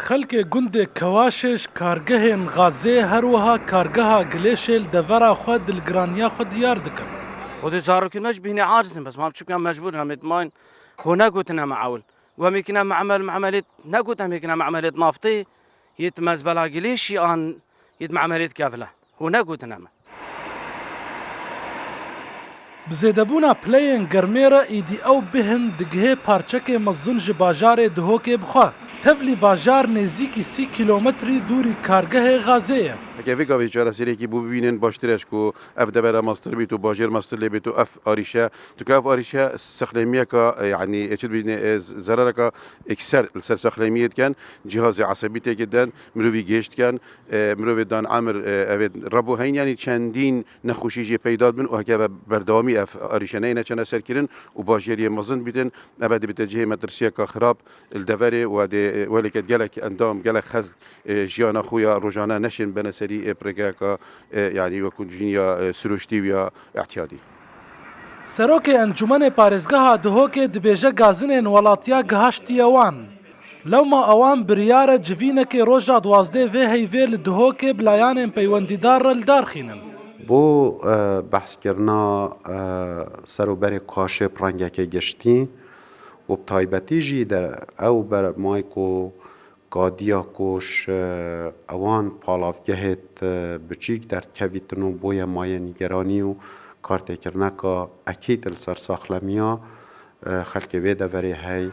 خەلکێ گوندێک کەواشێش کارگەهێن غازێ هەروەها کارگەها گلێشێل دەڤەرا خۆ دلگرانیا خۆ دیار دکەن. خودی زارۆکیمەش بینێ عاجزم بەس ما بچووکیان مەجبور هەمێتمان خۆ نەگوتنە معول وەمێکینە معمەلێت نەگوت هەمێکینە معمەلێت نافتی یت مەزبەلا گلێشی ئان یت معمەلێت کەڤلە خۆ نەگوتن ئەمە. بزێدەبوونا پلەیên گەرمێرە ئیدی ئەو بهن دگهێ پارچەکێ مەزن ji bajarê Dihokê bixwe. Tevlî bajar nêzîkî 30 kîlometrî dûrî kargehê Xazê ye. Hekevê gavê çareseriyekî bû bibînin baştir eş ku ev devera mastir bît û bajêr mastir lê bêt û ev arîşe tuka ev arîşe sexlemiyeka yani çi dibîne zerareka ekser li ser sexlemiyê dikin cihazê esebî têkê den mirovî gêş dikin mirovê dan emir evê rebû heyn yanî çendîn nexweşî jê peyda bin û hekeve berdewamî ev arîşe neyne çene serkirin û bajêriyê mezin bîtin ev dibîte cihê metirsiyeka xirab li deverê û dê weleket gelek endam gelek xez jiyana xwe ya rojane neşên beneserî پرگاکا یعنی وەکو ژینیا سروشتی و یا احتیاطی. Serokê encûmenê parêzgeha Dihokê dibêje gazinên welatiya gihiştiye wan. Lewma ewan biryare civînekê roja duwazdê vê heyvê li Dihokê bi layanên peywendîdar re li darxînin. بۆ بەحثکردنا سەروبەرێ کاشێ پڕەنگەکە گشتی و تایبەتی ژی ئەو بەرمایک و گادیا کوش اوان پاڵاوگەهێت بچیک دەرکەویتن و بۆیە مایە نیگەرانی و کارتێکردنەکە ئەکیت لەسەر ساخلەمیە خەلکێ وێ دەڤەرێ هەی.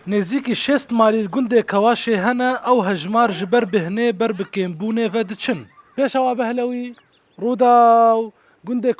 Nêzîkî 6 malîl gundê kewaşê hene ew hejmar ji ber bihinê ber bi kêmbûnê ve diçin. Pêşewa behlewî Rûdaw gundê